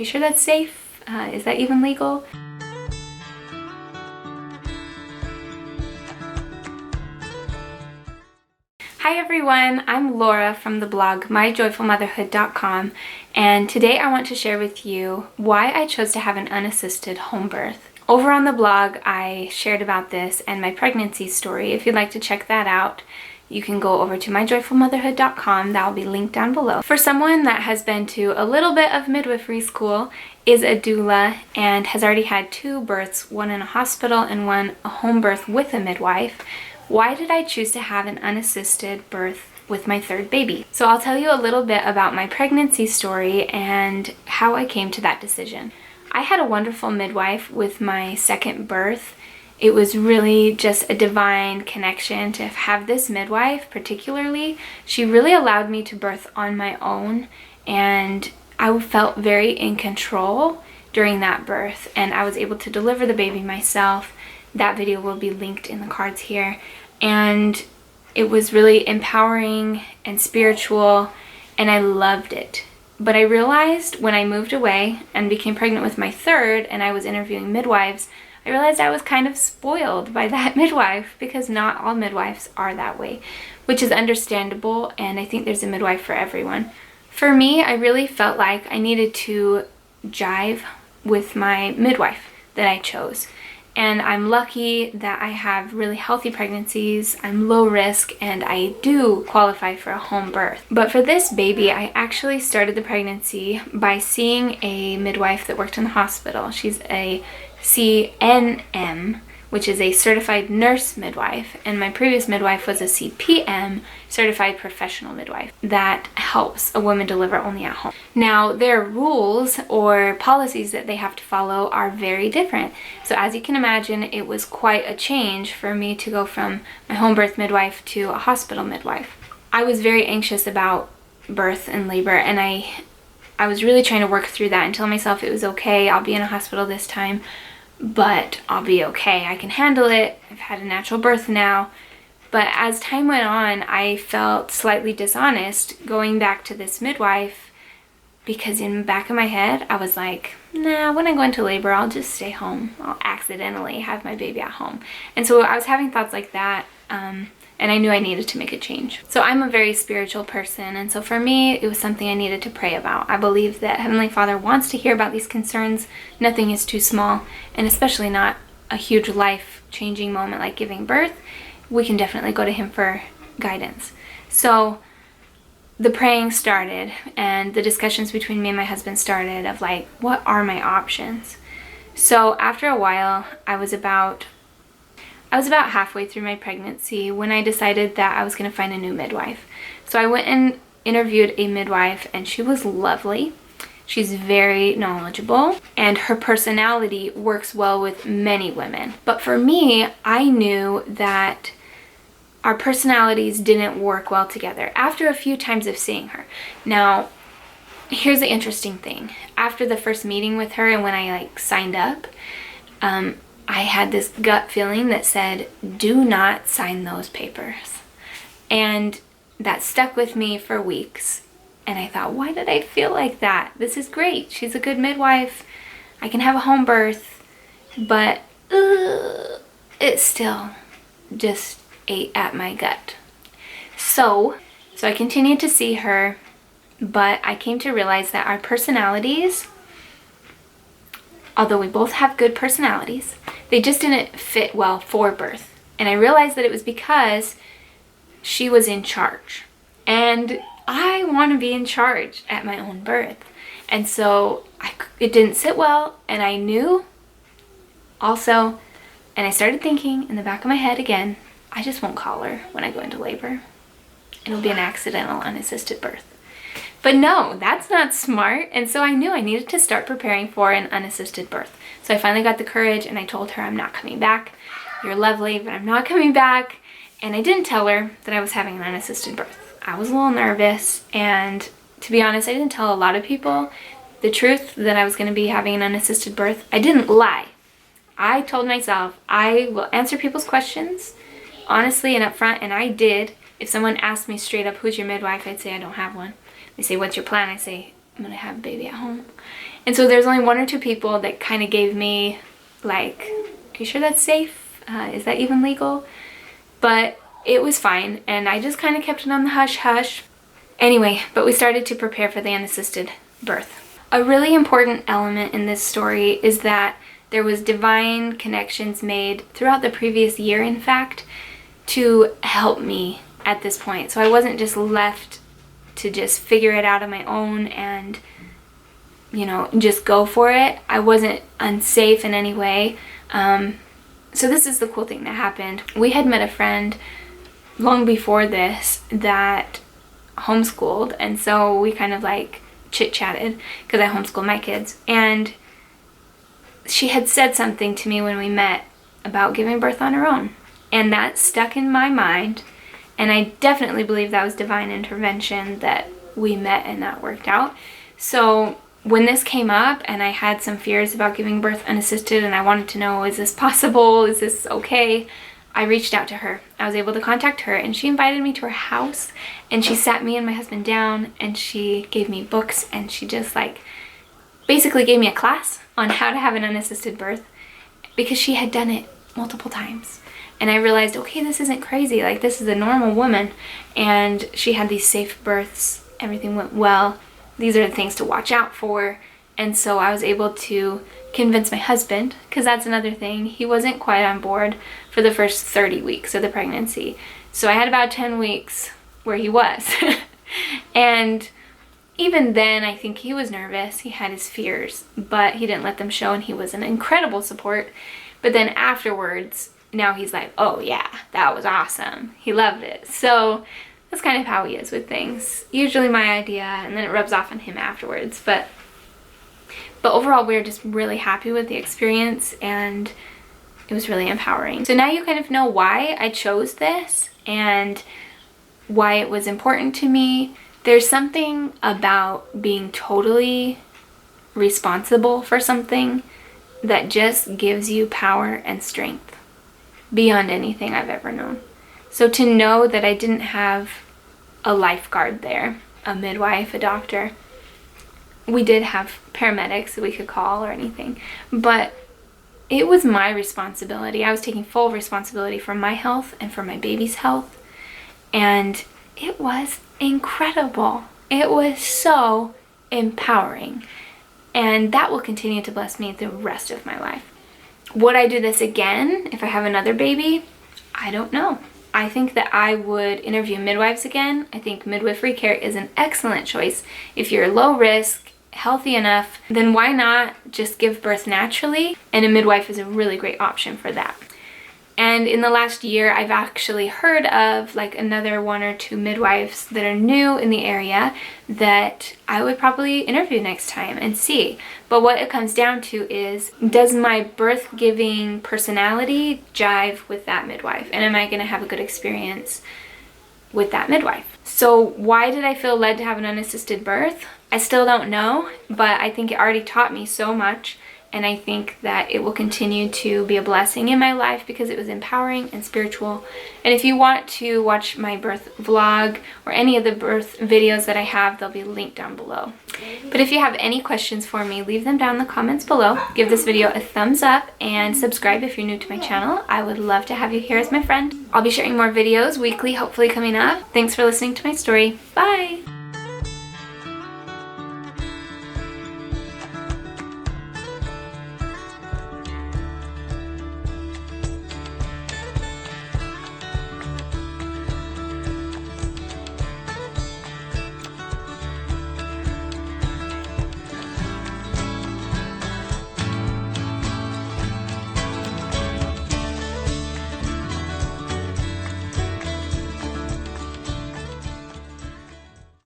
you sure that's safe? Is that even legal? Hi everyone, I'm Laura from the blog myjoyfulmotherhood.com, and today I want to share with you why I chose to have an unassisted home birth. Over on the blog I shared about this and my pregnancy story. If you'd like to check that out, you can go over to myjoyfulmotherhood.com. That will be linked down below. For someone that has been to a little bit of midwifery school, is a doula, and has already had 2 births, one in a hospital and one a home birth with a midwife, why did I choose to have an unassisted birth with my 3rd baby? So I'll tell you a little bit about my pregnancy story and how I came to that decision. I had a wonderful midwife with my 2nd birth. It was really just a divine connection to have this midwife particularly. She really allowed me to birth on my own, and I felt very in control during that birth, and I was able to deliver the baby myself. That video will be linked in the cards here. And it was really empowering and spiritual, and I loved it. But I realized when I moved away and became pregnant with my 3rd and I was interviewing midwives, I realized I was kind of spoiled by that midwife, because not all midwives are that way, which is understandable, and I think there's a midwife for everyone. For me, I really felt like I needed to jive with my midwife that I chose. And I'm lucky that I have really healthy pregnancies, I'm low risk, and I do qualify for a home birth. But for this baby, I actually started the pregnancy by seeing a midwife that worked in the hospital. She's a CNM, which is a certified nurse midwife, and my previous midwife was a CPM, certified professional midwife, that helps a woman deliver only at home. Now, their rules or policies that they have to follow are very different. So as you can imagine, it was quite a change for me to go from my home birth midwife to a hospital midwife. I was very anxious about birth and labor, and I was really trying to work through that and tell myself it was okay, I'll be in a hospital this time, but I'll be okay, I can handle it, I've had a natural birth now. But as time went on, I felt slightly dishonest going back to this midwife, because in the back of my head, I was like, nah, when I go into labor, I'll just stay home. I'll accidentally have my baby at home. And so I was having thoughts like that, and I knew I needed to make a change. So I'm a very spiritual person, and so for me, it was something I needed to pray about. I believe that Heavenly Father wants to hear about these concerns. Nothing is too small, and especially not a huge life-changing moment like giving birth. We can definitely go to Him for guidance. So the praying started, and the discussions between me and my husband started of like, what are my options? So after a while, I was about halfway through my pregnancy when I decided that I was going to find a new midwife. So I went and interviewed a midwife, and she was lovely. She's very knowledgeable, and her personality works well with many women. But for me, I knew that our personalities didn't work well together after a few times of seeing her. Now, here's the interesting thing. After the first meeting with her and when I signed up, I had this gut feeling that said, do not sign those papers. And that stuck with me for weeks. And I thought, why did I feel like that? This is great. She's a good midwife. I can have a home birth. But it still just ate at my gut. So I continued to see her, but I came to realize that our personalities, although we both have good personalities, they just didn't fit well for birth. And I realized that it was because she was in charge. And I want to be in charge at my own birth. And so it didn't sit well, and I knew also, and I started thinking in the back of my head again, I just won't call her when I go into labor. It'll be an accidental unassisted birth. But no, that's not smart. And so I knew I needed to start preparing for an unassisted birth. So I finally got the courage, and I told her, I'm not coming back. You're lovely, but I'm not coming back. And I didn't tell her that I was having an unassisted birth. I was a little nervous, and to be honest, I didn't tell a lot of people the truth that I was going to be having an unassisted birth. I didn't lie. I told myself I will answer people's questions honestly and upfront, and I did. If someone asked me straight up, who's your midwife, I'd say I don't have one. They say, what's your plan? I say, I'm going to have a baby at home. And so there's only 1 or 2 people that kind of gave me like, are you sure that's safe? Is that even legal? But it was fine, and I just kind of kept it on the hush-hush. Anyway, but we started to prepare for the unassisted birth. A really important element in this story is that there was divine connections made throughout the previous year, in fact, to help me at this point. So I wasn't just left to just figure it out on my own and, you know, just go for it. I wasn't unsafe in any way. So this is the cool thing that happened. We had met a friend long before this that homeschooled, and so we kind of like chit-chatted because I homeschool my kids, and she had said something to me when we met about giving birth on her own, and that stuck in my mind, and I definitely believe that was divine intervention that we met and that worked out. So when this came up and I had some fears about giving birth unassisted and I wanted to know, is this possible? Is this okay? I reached out to her. I was able to contact her, and she invited me to her house, and she sat me and my husband down, and she gave me books, and she just like basically gave me a class on how to have an unassisted birth because she had done it multiple times. And I realized, okay, this isn't crazy. Like, this is a normal woman, and she had these safe births. Everything went well. These are the things to watch out for. And so I was able to convince my husband, because that's another thing. He wasn't quite on board for the first 30 weeks of the pregnancy. So I had about 10 weeks where he was. And even then, I think he was nervous. He had his fears, but he didn't let them show, and he was an incredible support. But then afterwards, now he's like, oh yeah, that was awesome. He loved it. So that's kind of how he is with things. Usually my idea, and then it rubs off on him afterwards. But overall, we're just really happy with the experience, and it was really empowering. So now you kind of know why I chose this and why it was important to me. There's something about being totally responsible for something that just gives you power and strength beyond anything I've ever known. So to know that I didn't have a lifeguard there, a midwife, a doctor. We did have paramedics that we could call or anything, but it was my responsibility. I was taking full responsibility for my health and for my baby's health, and it was incredible. It was so empowering, and that will continue to bless me the rest of my life. Would I do this again if I have another baby? I don't know. I think that I would interview midwives again. I think midwifery care is an excellent choice. If you're low risk, healthy enough, then why not just give birth naturally? And a midwife is a really great option for that. And in the last year, I've actually heard of like another 1 or 2 midwives that are new in the area that I would probably interview next time and see. But what it comes down to is, does my birth-giving personality jive with that midwife? And am I going to have a good experience with that midwife? So why did I feel led to have an unassisted birth? I still don't know, but I think it already taught me so much. And I think that it will continue to be a blessing in my life because it was empowering and spiritual. And if you want to watch my birth vlog or any of the birth videos that I have, they'll be linked down below. But if you have any questions for me, leave them down in the comments below. Give this video a thumbs up and subscribe if you're new to my channel. I would love to have you here as my friend. I'll be sharing more videos weekly, hopefully coming up. Thanks for listening to my story. Bye!